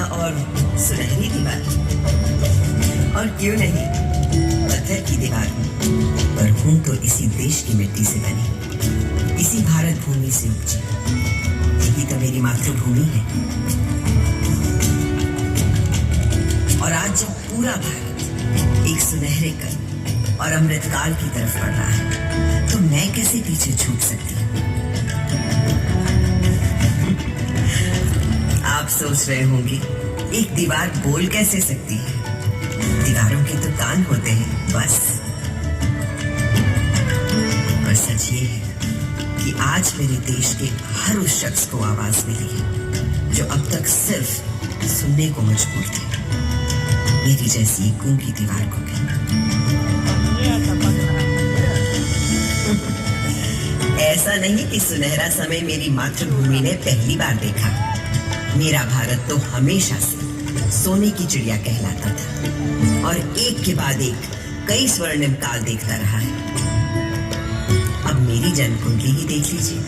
और सुनहरी दीवार, और क्यों नहीं पत्थर की दीवार हूँ, पर हूँ तो इसी देश की मिट्टी से बनी, इसी भारत भूमि से उपजी। यही तो मेरी मातृभूमि है। और आज जब पूरा भारत एक सुनहरे कल और अमृतकाल की तरफ बढ़ रहा है, तो मैं कैसे पीछे छूट सकती हूँ? आप सोच रहे होंगे एक दीवार बोल कैसे सकती है? दीवारों के तो कान होते हैं बस। और सच ये है कि आज मेरे देश के हर उस शख्स को आवाज मिली है जो अब तक सिर्फ सुनने को मजबूर थे, मेरी जैसी गूंगी दीवार को भी। ऐसा नहीं कि सुनहरा समय मेरी मातृभूमि ने पहली बार देखा। मेरा भारत तो हमेशा से सोने की चिड़िया कहलाता था और एक के बाद एक कई स्वर्णिम काल देखता रहा है। अब मेरी जन्म कुंडली ही देख लीजिए।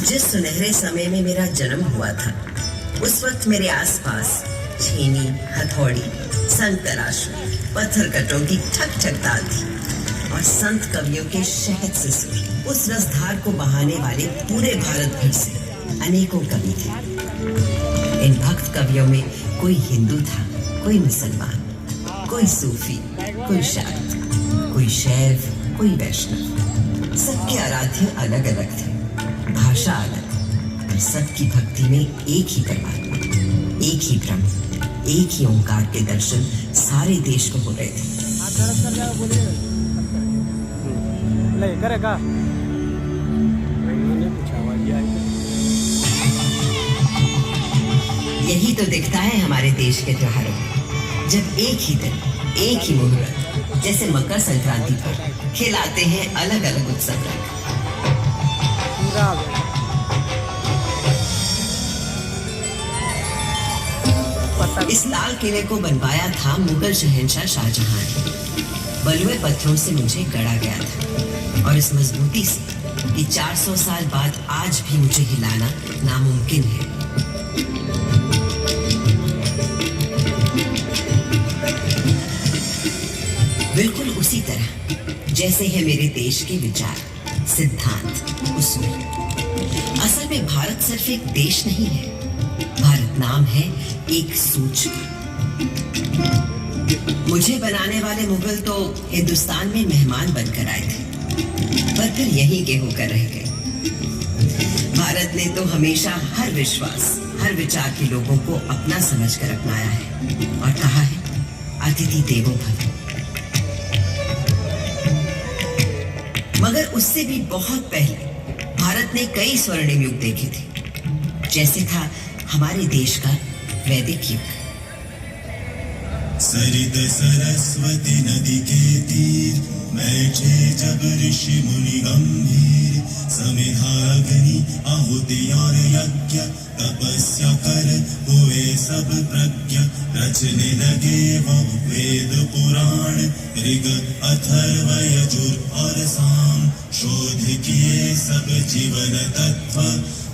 जिस सुनहरे समय में मेरा जन्म हुआ था, उस वक्त मेरे आसपास छेनी, हथौड़ी, संग तराशू, पत्थर कटों की ठक ठक ताल थी और संत कवियों के शहद से सुर उस रसधार को बहाने वाले पूरे भारत भर से अनेकों कवि थे। इन भक्त कवियों में कोई हिंदू था, कोई मुसलमान, कोई सूफी, कोई शाक्त, कोई शैव, कोई वैष्णव। सबके आराध्य अलग अलग थे, भाषा अलग, पर सबकी भक्ति में एक ही परमात्मा, एक ही ब्रह्म, एक ही ओंकार के दर्शन सारे देश को हो रहे थे। यही तो दिखता है हमारे देश के त्योहारों में, जब एक ही दिन, एक ही मुहूर्त, जैसे मकर संक्रांति पर खिलाते हैं अलग अलग उत्सव रंग। इस लाल किले को बनवाया था मुगल शहंशाह शाहजहां ने। बलुए पत्थरों से मुझे गढ़ा गया था और इस मजबूती से कि 400 साल बाद आज भी मुझे हिलाना नामुमकिन है। बिल्कुल उसी तरह जैसे है मेरे देश के विचार, सिद्धांत, उसूल। असल में भारत सिर्फ एक देश नहीं है, भारत नाम है एक सूचना। मुझे बनाने वाले मुगल तो हिंदुस्तान में मेहमान बनकर आए थे, पर फिर यहीं के होकर रह गए। भारत ने तो हमेशा हर विश्वास, हर विचार के लोगों को अपना समझकर अपनाया है और कहा है अतिथि देवो भव। मगर उससे भी बहुत पहले भारत ने कई स्वर्णिम युग देखे थे, जैसे था हमारे देश का वैदिक युग। सरित सरस्वती नदी के तीर बैठे जब ऋषि मुनि गंभीर, समिधाग्नि आहुति और यज्ञ तपस्या कर हुए सब प्रज्ञ, रचने लगे वो वेद पुराण ऋग अथर्व यजुर और साम, शोध किए सब जीवन तत्व,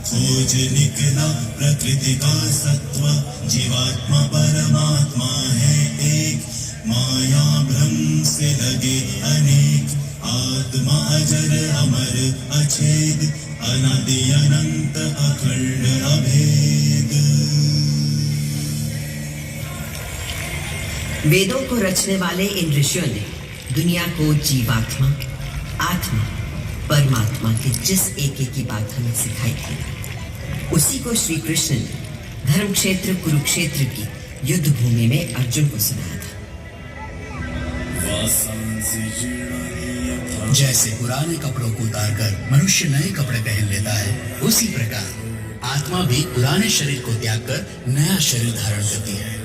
खोज निकला प्रकृति का सत्व, जीवात्मा परमात्मा है एक, माया भ्रम से लगे अनेक, आत्मा अजर अमर अछेद, अनादि अनंत अखंड अभेद। वेदों को रचने वाले इन ऋषियों ने दुनिया को जीवात्मा, आत्मा, परमात्मा की जिस एक की बात हमें सिखाई थी, उसी को श्री कृष्ण ने धर्म क्षेत्र कुरुक्षेत्र की युद्ध भूमि में अर्जुन को सुनाया था। जैसे पुराने कपड़ों को उतारकर मनुष्य नए कपड़े पहन लेता है, उसी प्रकार आत्मा भी पुराने शरीर को त्याग कर नया शरीर धारण करती है।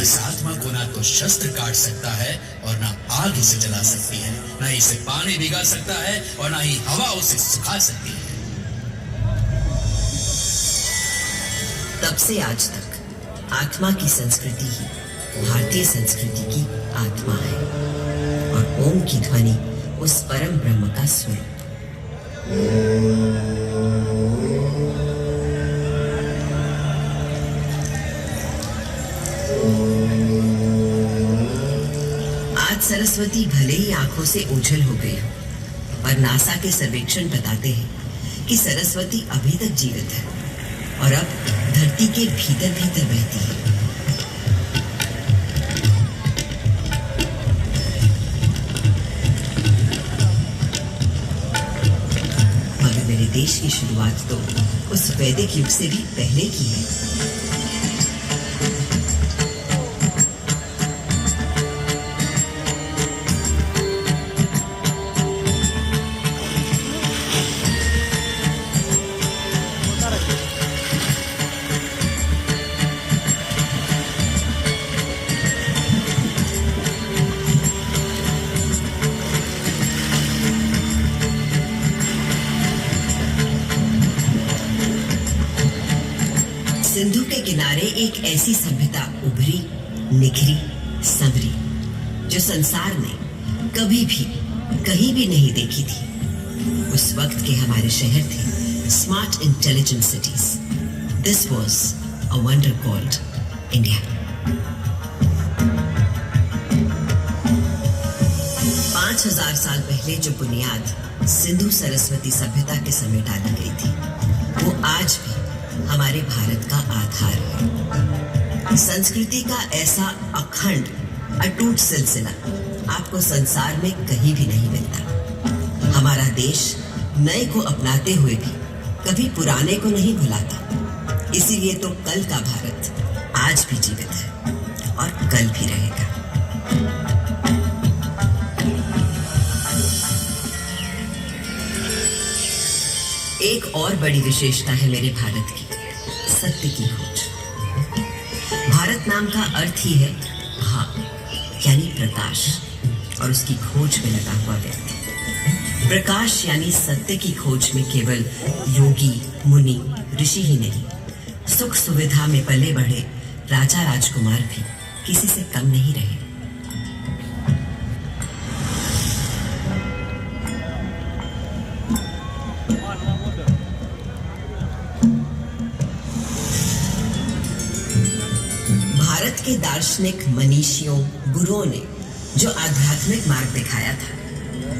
इस आत्मा को ना तो शस्त्र काट सकता है और ना आग इसे जला सकती है, ना इसे पानी भिगा सकता है और ना ही हवा उसे सुखा सकती है। तब से आज तक आत्मा की संस्कृति ही भारतीय संस्कृति की आत्मा है और ओम की ध्वनि उस परम ब्रह्म का स्वरूप। आज सरस्वती भले ही आंखों से ओझल हो गई हो, पर नासा के सर्वेक्षण बताते हैं कि सरस्वती अभी तक जीवित है और अब धरती के भीतर भीतर बहती है। मगर मेरे देश की शुरुआत तो उस वैदिक युग से भी पहले की है। सिंधु के किनारे एक ऐसी सभ्यता उभरी, निखरी, संवरी जो संसार ने कभी भी कहीं भी नहीं देखी थी। उस वक्त के हमारे शहर थे smart intelligent cities. This was a wonder called India. 5000 साल पहले जो बुनियाद सिंधु सरस्वती सभ्यता के समय डाली गई थी, वो आज भी हमारे भारत का आधार है। संस्कृति का ऐसा अखंड अटूट सिलसिला आपको संसार में कहीं भी नहीं मिलता। हमारा देश नए को अपनाते हुए भी कभी पुराने को नहीं भुलाता। इसीलिए तो कल का भारत आज भी जीवित है और कल भी रहेगा। एक और बड़ी विशेषता है मेरे भारत की, सत्य की खोज। भारत नाम का अर्थ ही है भाव, यानी प्रकाश, और उसकी खोज में लगा हुआ व्यक्ति। प्रकाश यानी सत्य की खोज में केवल योगी, मुनि, ऋषि ही नहीं, सुख सुविधा में पले बढ़े राजा राजकुमार भी किसी से कम नहीं रहे। भारत के दार्शनिक मनीषियों, गुरुओं ने जो आध्यात्मिक मार्ग दिखाया था,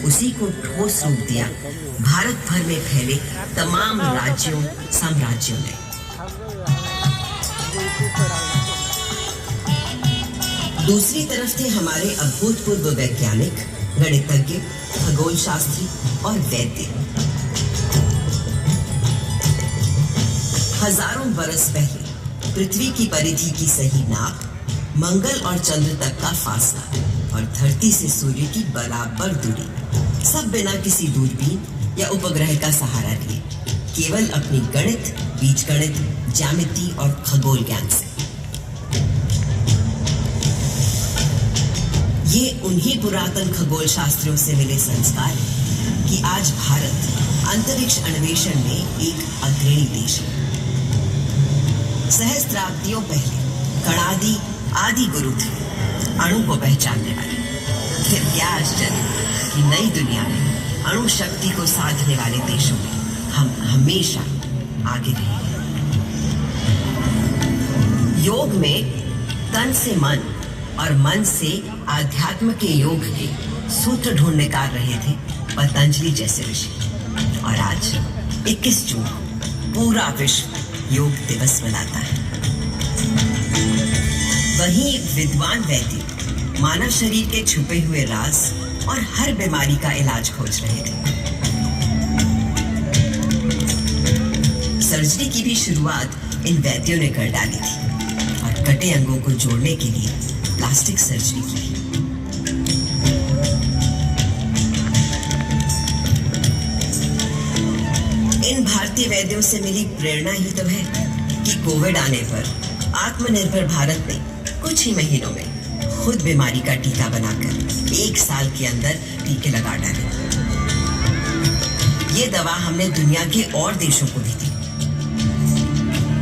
उसी को ठोस रूप दिया भारत भर में फैले तमाम राज्यों, साम्राज्यों ने। दूसरी तरफ थे हमारे अभूतपूर्व वैज्ञानिक, गणितज्ञ, खगोल शास्त्री और वैद्य। हजारों बरस पहले पृथ्वी की परिधि की सही नाप, मंगल और चंद्र तक का फासला और धरती से सूर्य की बराबर दूरी, सब बिना किसी दूरबीन या उपग्रह का सहारा लिए, केवल अपनी गणित, बीजगणित, ज्यामिति और खगोल ज्ञान से। ये उन्हीं पुरातन खगोल शास्त्रियों से मिले संस्कार हैं कि आज भारत अंतरिक्ष अन्वेषण में एक अग्रणी देश है। सहस्त्राब्दियों पहले कणादि आदि गुरु थे अणु को पहचानने वाले। फिर क्या आश्चर्य कि नई दुनिया में अणु शक्ति को साधने वाले देशों में हम हमेशा आगे रहे। योग में तन से मन और मन से आध्यात्म के योग के सूत्र ढूंढ निकाल रहे थे पतंजलि जैसे ऋषि। और आज 21 जून पूरा विश्व योग दिवस मनाता है। वहीं विद्वान वैद्य मानव शरीर के छुपे हुए राज और हर बीमारी का इलाज खोज रहे थे। सर्जरी की भी शुरुआत इन वैद्यों ने कर डाली थी और कटे अंगों को जोड़ने के लिए प्लास्टिक सर्जरी की। इन भारतीय वैद्यों से मिली प्रेरणा ही तो है कि कोविड आने पर आत्मनिर्भर भारत ने कुछ ही महीनों में खुद बीमारी का टीका बनाकर 1 साल के अंदर टीके लगा डाले। ये दवा हमने दुनिया के और देशों को भी दी,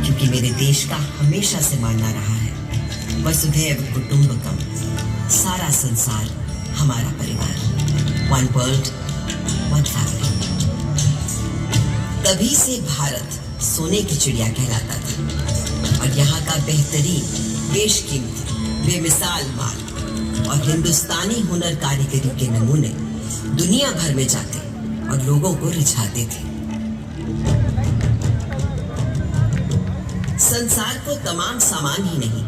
क्योंकि मेरे देश का हमेशा से मानना रहा है वसुधैव कुटुंबकम, सारा संसार हमारा परिवार। one world, one family। तभी से भारत सोने की चिड़िया कहलाता था और यहाँ का बेहतरीन, बेशकीमती, बेमिसाल माल और हिंदुस्तानी हुनर कारीगरी के नमूने दुनिया भर में जाते और लोगों को रिझाते थे। संसार को तमाम सामान ही नहीं,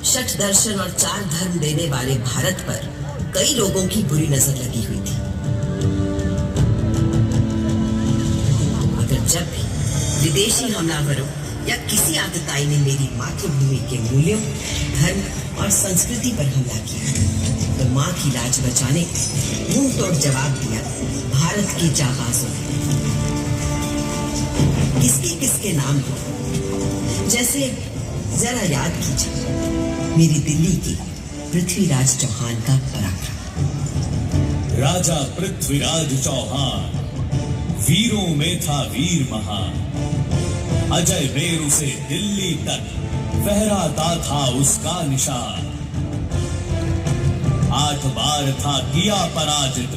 षट दर्शन और 4 धर्म देने वाले भारत पर कई लोगों की बुरी नजर लगी हुई थी। मगर जब भी विदेशी हमलावरों या किसी आतताई ने मेरी मातृभूमि के मूल्यों, धर्म और संस्कृति पर हमला किया तो मां की लाज बचाने को मुंह तोड़ जवाब दिया भारत की जाबाजों ने। किसके किसके नाम लो, जैसे जरा याद कीजिए मेरी दिल्ली की पृथ्वीराज चौहान का पराक्रम। राजा पृथ्वीराज चौहान वीरों में था वीर महान, अजय बेरू से दिल्ली तक फहराता था उसका निशान। 8 बार था किया पराजित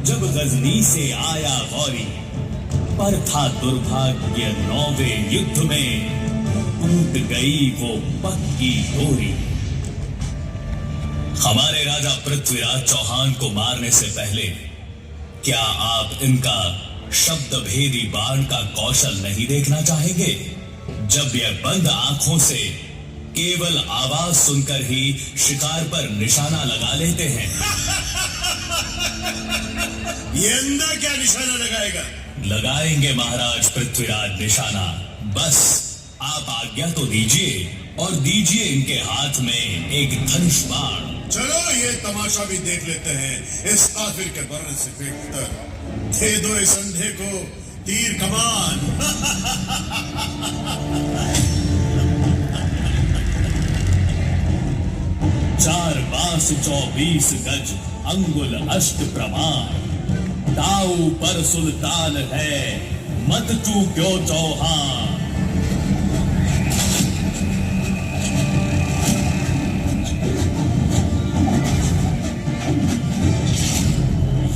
जब गजनी से आया गौरी, पर था दुर्भाग्य 9वें युद्ध में टूट गई वो पक्की डोरी। हमारे राजा पृथ्वीराज चौहान को मारने से पहले क्या आप इनका शब्द भेदी बाण का कौशल नहीं देखना चाहेंगे? जब यह बंद आंखों से केवल आवाज सुनकर ही शिकार पर निशाना लगा लेते हैं। ये अंधा क्या निशाना लगाएगा? लगाएंगे महाराज पृथ्वीराज निशाना, बस आप आज्ञा तो दीजिए और दीजिए इनके हाथ में एक धनुष बाण। चलो ये तमाशा भी देख लेते हैं इस काफिर के बर्र से फेंक कर। दे दो इस अंधे को तीर कमान। 4 बांस 24 गज अंगुल अष्ट प्रमाण, दाऊ पर सुल्तान है मत चूक्यो चौहान।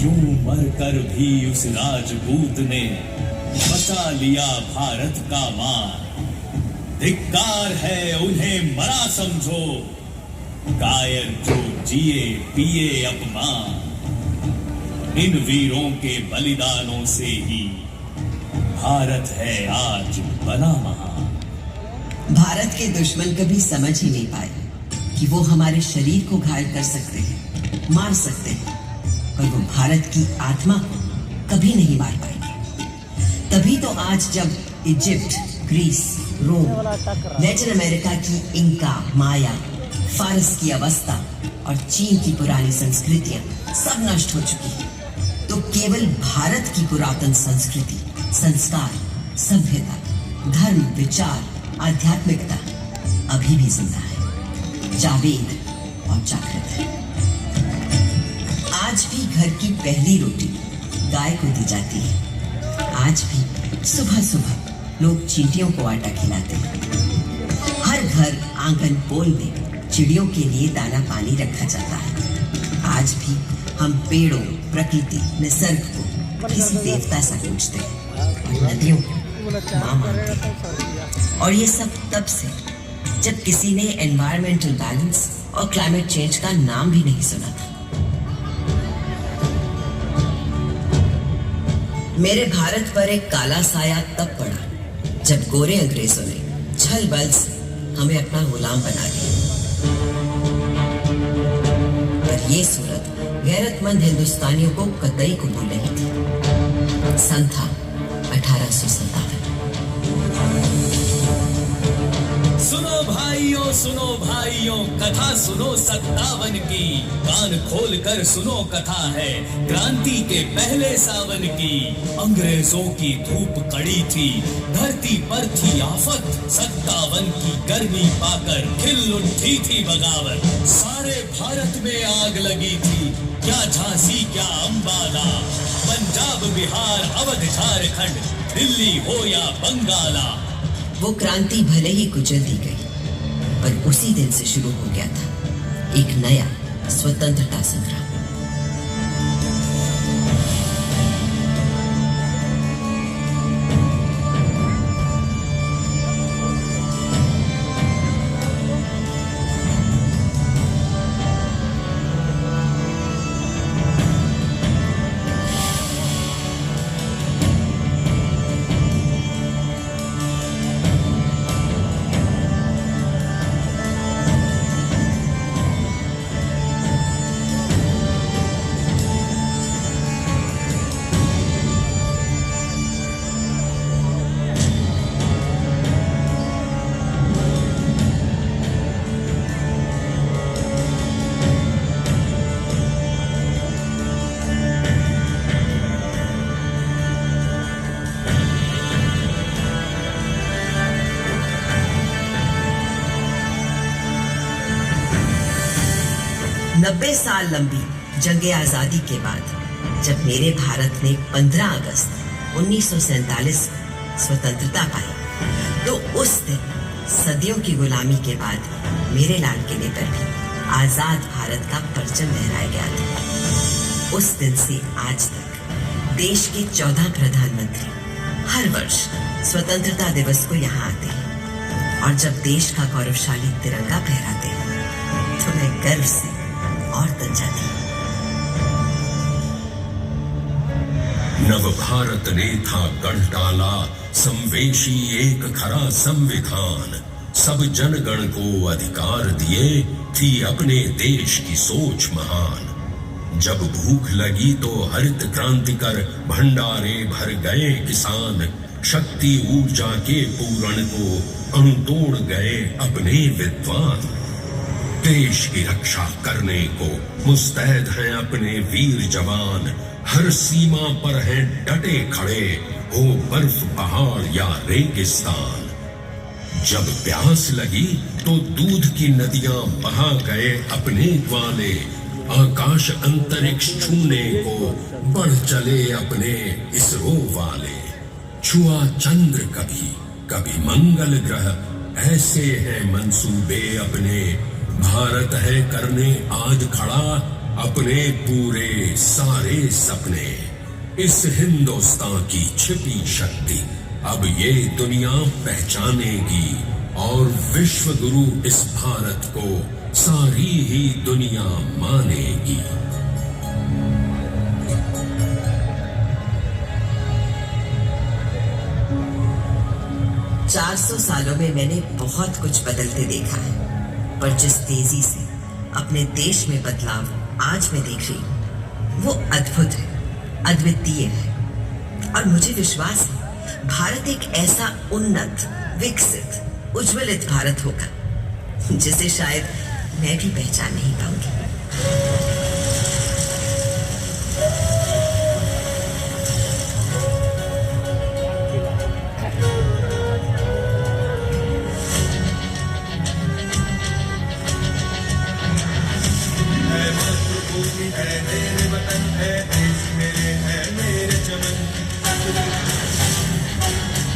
यूं मरकर भी उस राजपूत ने बचा लिया भारत का मान। धिक्कार है उन्हें मरा समझो, कायर जो जिए पिए अपमान। इन वीरों के बलिदानों से ही भारत है आज बना महान। भारत के दुश्मन कभी समझ ही नहीं पाए कि वो हमारे शरीर को घायल कर सकते हैं, मार सकते हैं, पर वो भारत की आत्मा को कभी नहीं मार पाएंगे। तभी तो आज जब इजिप्ट, ग्रीस, रोम, लैटिन अमेरिका की इंका, माया, फारस की अवस्था और चीन की पुरानी संस्कृतियां सब नष्ट हो चुकी हैं, तो केवल भारत की पुरातन संस्कृति, संस्कार, सभ्यता, धर्म, विचार, आध्यात्मिकता अभी भी जिंदा है, जावेद और जागृत है। आज भी घर की पहली रोटी गाय को दी जाती है। आज भी सुबह सुबह लोग चींटियों को आटा खिलाते हैं। हर घर, आंगन, पोल में चिड़ियों के लिए दाना पानी रखा जाता है। आज भी हम पेड़ों, प्रकृति, निसर्ग को किसी देवता सा पूजते हैं और नदियों को मां मानते हैं। और ये सब तब से जब किसी ने एनवायरमेंटल बैलेंस और क्लाइमेट चेंज का नाम भी नहीं सुना था। मेरे भारत पर एक काला साया तब पड़ा जब गोरे अंग्रेजों ने छल बल से हमें अपना गुलाम बना लिया। पर ये सूरत गैरतमंद हिंदुस्तानियों को कतई कबूल नहीं थी। सन था 1857। सुनो भाइयों कथा सुनो 57 की, कान खोल कर सुनो कथा है क्रांति के पहले सावन की। अंग्रेजों की धूप कड़ी थी, धरती पर थी आफत, 57 की गर्मी पाकर खिल उठी थी बगावत। सारे भारत में आग लगी थी, क्या झांसी क्या अंबाला, पंजाब बिहार अवध झारखंड, दिल्ली हो या बंगाला। वो क्रांति भले ही कुचल दी गई, पर उसी दिन से शुरू हो गया था एक नया स्वतंत्रता संग्राम। 90 साल लंबी जंग आजादी के बाद जब मेरे भारत ने 15 अगस्त 1947 स्वतंत्रता पाई, तो उस दिन सदियों की गुलामी के बाद मेरे लाडके पर भी आजाद भारत का परचम लहराया गया था। उस दिन से आज तक देश के 14 प्रधानमंत्री हर वर्ष स्वतंत्रता दिवस को यहाँ आते हैं, और जब देश का गौरवशाली तिरंगा फहराते हैं तो मैं गर्व से और तन जाती हूँ। नव भारत ने था गढ़ डाला संवेशी एक खरा संविधान, सब जनगण को अधिकार दिए थी अपने देश की सोच महान। जब भूख लगी तो हरित क्रांति कर भंडारे भर गए किसान, शक्ति ऊर्जा के पूरण को अणुतोड़ गए अपने विद्वान। देश की रक्षा करने को मुस्तैद हैं अपने वीर जवान, हर सीमा पर हैं डटे खड़े, हो बर्फ पहाड़ या रेगिस्तान। जब प्यास लगी तो दूध की नदियां बहा गए अपने ग्वाले, आकाश अंतरिक्ष छूने को बढ़ चले अपने इसरो वाले। छुआ चंद्र कभी कभी मंगल ग्रह, ऐसे हैं मंसूबे अपने, भारत है करने आज खड़ा अपने पूरे सारे सपने। इस हिंदुस्तान की छिपी शक्ति अब ये दुनिया पहचानेगी, और विश्व गुरु इस भारत को सारी ही दुनिया मानेगी। 400 सालों में मैंने बहुत कुछ बदलते देखा है, पर जिस तेजी से अपने देश में बदलाव आज मैं देख रही हूँ वो अद्भुत है, अद्वितीय है। और मुझे विश्वास है भारत एक ऐसा उन्नत, विकसित, उज्ज्वलित भारत होगा जिसे शायद मैं भी पहचान नहीं पाऊंगी।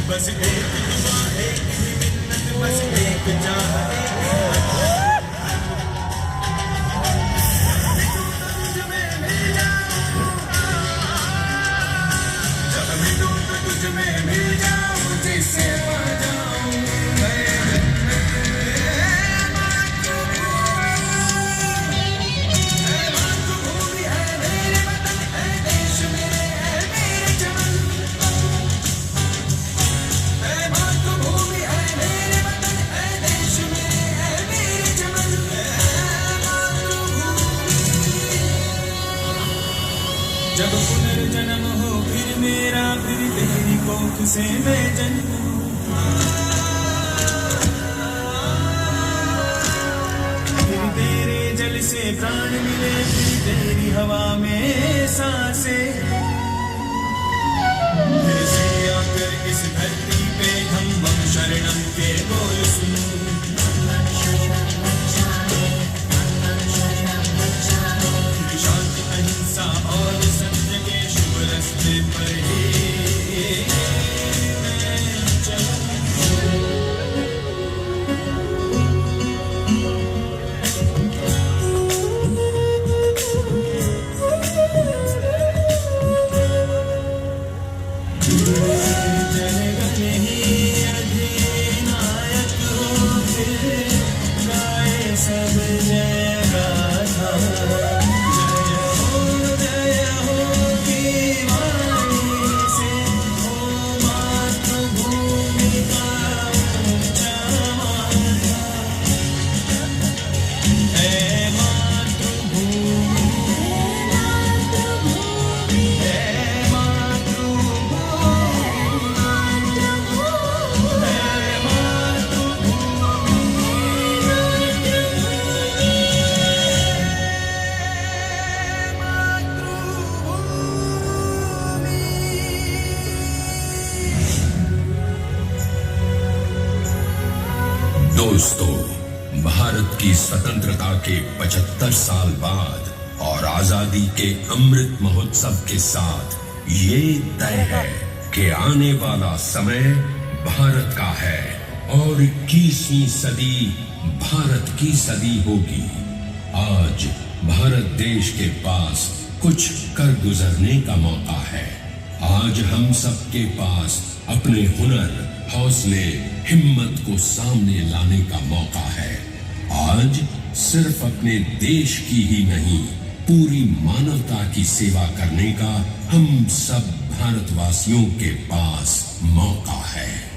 बस एक दुआ, एक ही मिन्नत, बस एक चाह, तुझ में मिल जाऊं, जब मिलूं तो तुझ में मिल जाऊं, जिससे पा जाऊं मातृभूमि है मेरे वतन, है देश मेरे, है मेरे चमन। जब पुनर्जन्म हो फिर मेरा, फिर तेरी कोख से मैं जन्म हूँ, फिर तेरे जल से प्राण मिले, फिर तेरी हवा में सांसें, फिर से आकर इस धरती पे हम शरणम के बोल सुनूं। शांति अहिंसा और सत्य के शुभ रास्ते पर ही मैं चलूं। जनगण ही अधिनायक हो, फिर गाए सब जय गाथा। दोस्तों, भारत की स्वतंत्रता के 75 साल बाद और आजादी के अमृत महोत्सव के साथ ये तय है कि आने वाला समय भारत का है और 21वीं सदी भारत की सदी होगी। आज भारत देश के पास कुछ कर गुजरने का मौका है। आज हम सबके पास अपने हुनर, हौसले, हिम्मत को सामने लाने का मौका है। आज सिर्फ अपने देश की ही नहीं, पूरी मानवता की सेवा करने का हम सब भारतवासियों के पास मौका है।